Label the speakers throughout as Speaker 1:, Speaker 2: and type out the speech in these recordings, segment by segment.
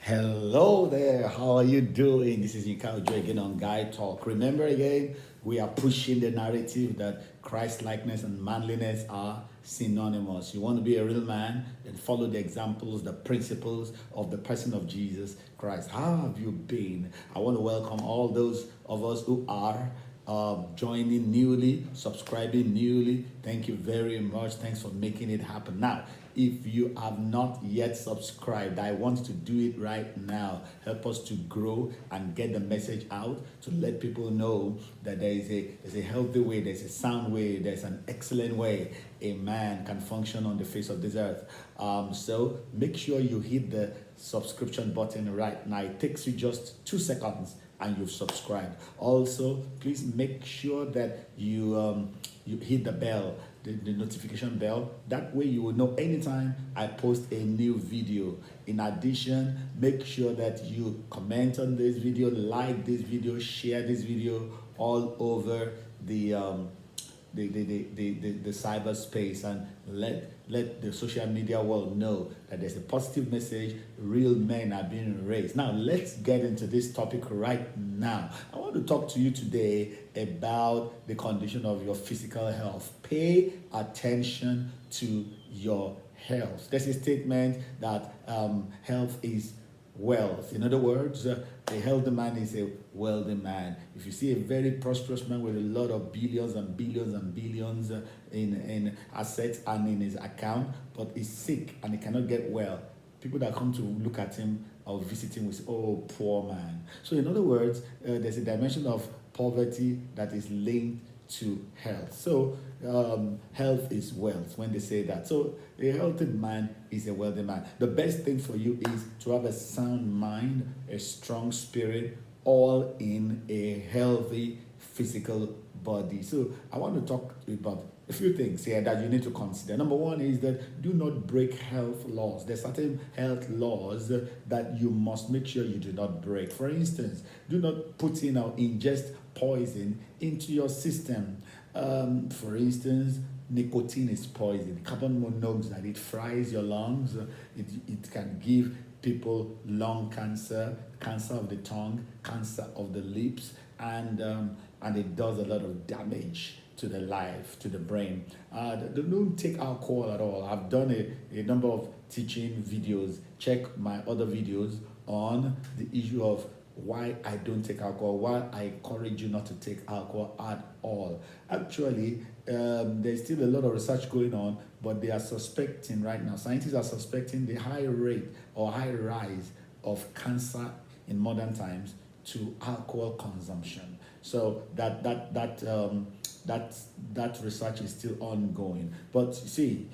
Speaker 1: Hello there, how are you doing? This is Yinka Ojo again on Guy Talk. Remember again, we are pushing the narrative that Christ likeness and manliness are synonymous. You want to be a real man, then follow the examples, the principles of the person of Jesus Christ. How have you been? I want to welcome all those of us who are joining newly, subscribing newly. Thank you very much. Thanks for making it happen. Now, if you have not yet subscribed, I want to do it right now. Help us to grow and get the message out to let people know that there's a healthy way, there's a sound way, there's an excellent way a man can function on the face of this earth. So make sure you hit the subscription button right now. It takes you just 2 seconds and you've subscribed. Also, please make sure that you hit the bell, the notification bell. That way you will know anytime I post a new video. In addition, make sure that you comment on this video, like this video, share this video all over the cyberspace, and let the social media world know that there's a positive message. Real men are being raised. Now let's get into this topic right now. I want to talk to you today about the condition of your physical health. Pay attention to your health. There's a statement that health is wealth. In other words, a healthy man is a wealthy man. If you see a very prosperous man with a lot of billions and billions and billions in assets and in his account, but he's sick and he cannot get well, people that come to look at him or visit him will say, oh, poor man. So in other words, there's a dimension of poverty that is linked to health. So health is wealth when they say that. So a healthy man is a wealthy man. The best thing for you is to have a sound mind, a strong spirit, all in a healthy physical body. So I want to talk about a few things here that you need to consider. Number one is that do not break health laws. There's certain health laws that you must make sure you do not break. For instance, do not put in or ingest poison into your system. For instance, nicotine is poison. Carbon monoxide, it fries your lungs. It can give people lung cancer, cancer of the tongue, cancer of the lips, and it does a lot of damage to the life, to the brain. Don't take alcohol at all. I've done a number of teaching videos. Check my other videos on the issue of why I don't take alcohol, why I encourage you not to take alcohol at all. Actually, there's still a lot of research going on, but they are suspecting right now, scientists are suspecting the high rate or high rise of cancer in modern times to alcohol consumption. So that research is still ongoing. But you see,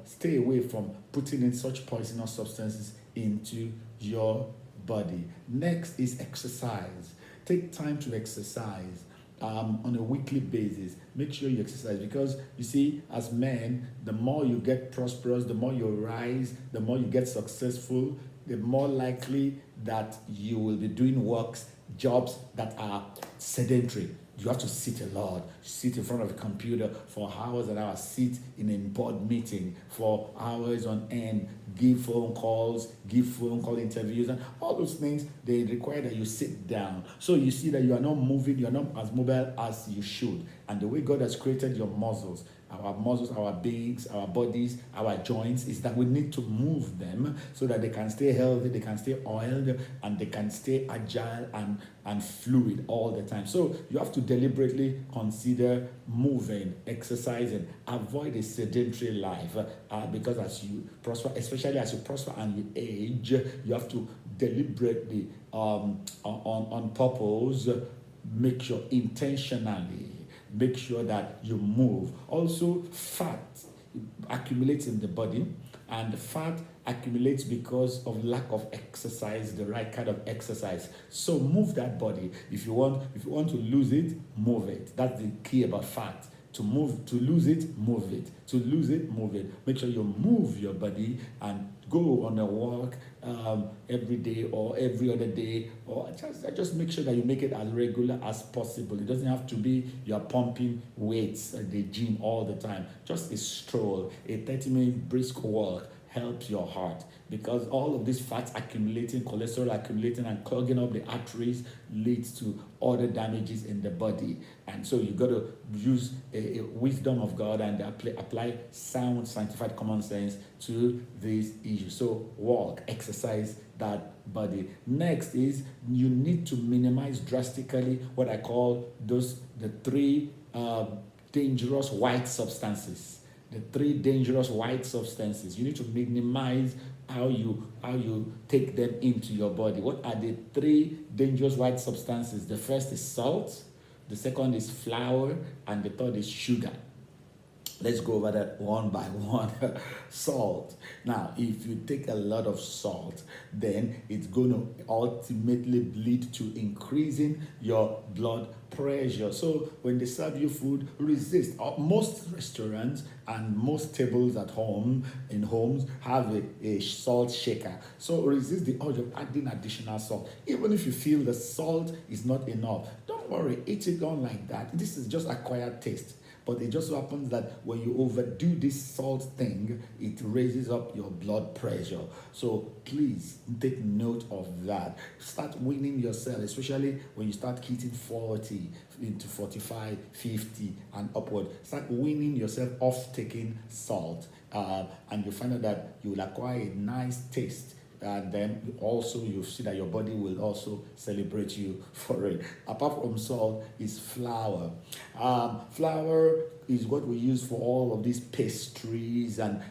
Speaker 1: stay away from putting in such poisonous substances into your body. Next is exercise. Take time to exercise on a weekly basis. Make sure you exercise, because you see, as men, the more you get prosperous, the more you rise, the more you get successful, the more likely that you will be doing works, jobs that are sedentary. You have to sit a lot, sit in front of a computer for hours and hours, sit in a board meeting for hours on end, give phone calls, give phone call interviews, and all those things, they require that you sit down. So you see that you are not moving, you are not as mobile as you should. And the way God has created your muscles, our beings, our bodies, our joints, is that we need to move them so that they can stay healthy, they can stay oiled, and they can stay agile and fluid all the time. So you have to deliberately consider moving, exercising, avoid a sedentary life, because as you prosper, especially as you prosper and you age, you have to deliberately, on purpose, make sure intentionally, make sure that you move. Also, fat accumulates in the body, and fat accumulates because of lack of exercise, the right kind of exercise. So move that body. If you want to lose it, move it. That's the key about fat. To lose it, move it. To lose it, move it. Make sure you move your body and go on a walk every day or every other day, or just make sure that you make it as regular as possible. It doesn't have to be you're pumping weights at the gym all the time. Just a stroll, a 30-minute brisk walk helps your heart, because all of these fats accumulating, cholesterol accumulating, and clogging up the arteries leads to other damages in the body. And so you got to use a wisdom of God and apply sound, sanctified common sense to these issues. So walk, exercise that body. Next is you need to minimize drastically what I call the three dangerous white substances. The three dangerous white substances. You need to minimize how you take them into your body. What are the three dangerous white substances? The first is salt, the second is flour, and the third is sugar. Let's go over that one by one. Salt. Now, if you take a lot of salt, then it's going to ultimately lead to increasing your blood pressure. So when they serve you food, resist. Most restaurants and most tables at home, in homes, have a salt shaker. So resist the urge of adding additional salt. Even if you feel the salt is not enough, don't worry, eat it on like that. This is just acquired taste. But it just so happens that when you overdo this salt thing, it raises up your blood pressure. So please take note of that. Start weaning yourself, especially when you start hitting 40 into 45, 50 and upward. Start weaning yourself off taking salt. And you find out that you will acquire a nice taste. And then also you see that your body will also celebrate you for it. Apart from salt is flour. Flour is what we use for all of these pastries and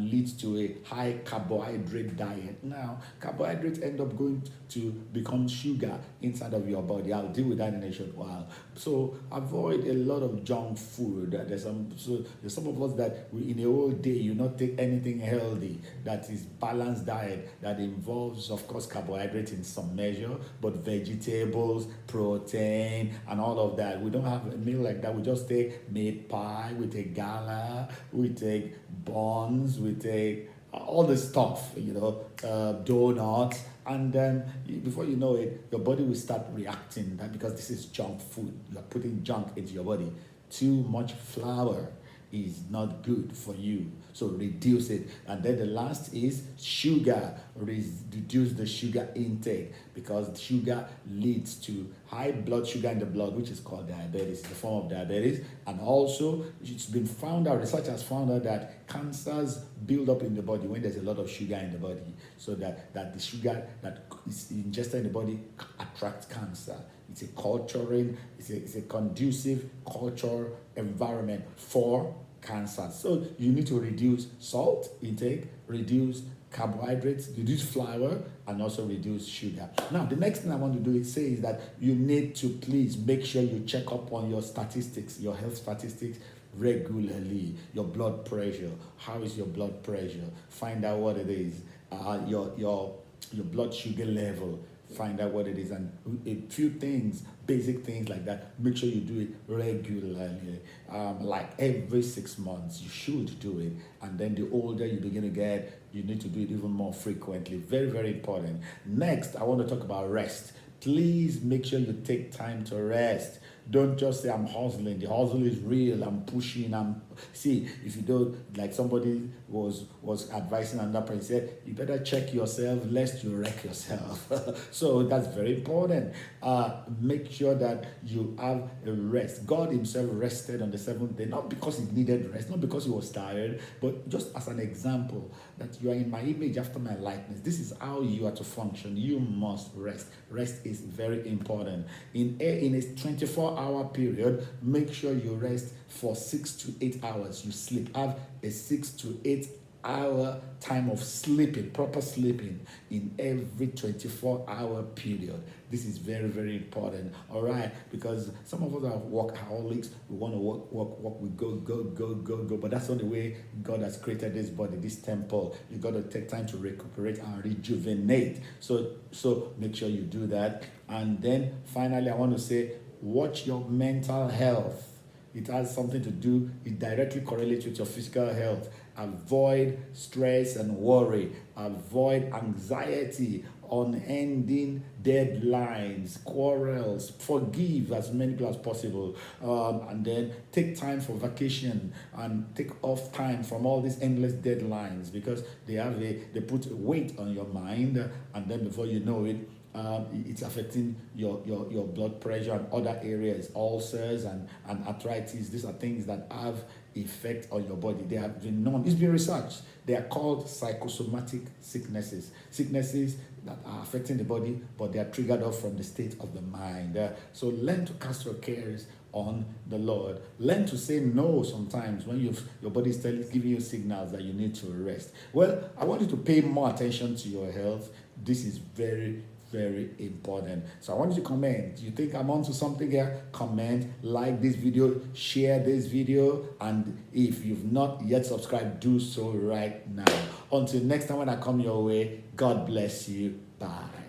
Speaker 1: leads to a high carbohydrate diet. Now, carbohydrates end up going to become sugar inside of your body. I'll deal with that in a short while. So avoid a lot of junk food. There's some of us that in a whole day you not take anything healthy that is balanced diet that involves, of course, carbohydrates in some measure, but vegetables, protein, and all of that. We don't have a meal like that. We just take meat pie, we take gala, we take buns, we take all the stuff, donuts, and then before you know it, your body will start reacting that because this is junk food. You are putting junk into your body. Too much flour is not good for you, so reduce it. And then the last is sugar. Reduce the sugar intake, because sugar leads to high blood sugar in the blood, which is called diabetes. It's a form of diabetes. And also it's been found out, research has found out that cancers build up in the body when there's a lot of sugar in the body, so that the sugar that is ingested in the body attracts cancer. It's a conducive cultural environment for cancer. So you need to reduce salt intake, reduce carbohydrates, reduce flour, and also reduce sugar. Now, the next thing I want to do is say is that you need to please make sure you check up on your statistics, your health statistics regularly. Your blood pressure. How is your blood pressure? Find out what it is. Your blood sugar level. Find out what it is, and a few things, basic things like that. Make sure you do it regularly, like every 6 months. You should do it, and then the older you begin to get, you need to do it even more frequently. Very, very important. Next, I want to talk about rest. Please make sure you take time to rest. Don't just say I'm hustling. The hustle is real. I'm pushing. See, if you don't, like somebody was advising another person, said you better check yourself lest you wreck yourself. So that's very important. Make sure that you have a rest. God himself rested on the seventh day, not because he needed rest, not because he was tired, but just as an example that you are in my image after my likeness. This is how you are to function. You must rest. Rest is very important. In a 24-hour period, make sure you rest for 6 to 8 hours. You sleep. Have a 6 to 8 hour time of sleeping, proper sleeping in every 24-hour period. This is very, very important. All right, because some of us are workaholics. We want to work. We go. But that's not the way God has created this body, this temple. You got to take time to recuperate and rejuvenate. So make sure you do that. And then finally, I want to say, watch your mental health. It has something to do, it directly correlates with your physical health. avoid stress and worry, avoid anxiety, unending deadlines, quarrels, forgive as many people as possible, and then take time for vacation and take off time from all these endless deadlines, because they put weight on your mind, and then before you know it, it's affecting your blood pressure and other areas, ulcers and arthritis. These are things that have effect on your body. They have been known, it's been researched. They are called psychosomatic sicknesses that are affecting the body, but they are triggered off from the state of the mind. So learn to cast your cares on the Lord. Learn to say no sometimes when your body is giving you signals that you need to rest. Well, I want you to pay more attention to your health. This is very, very important. So I want you to comment. Do you think I'm onto something here? Comment, like this video, share this video, and if you've not yet subscribed, do so right now. Until next time when I come your way, God bless you. Bye.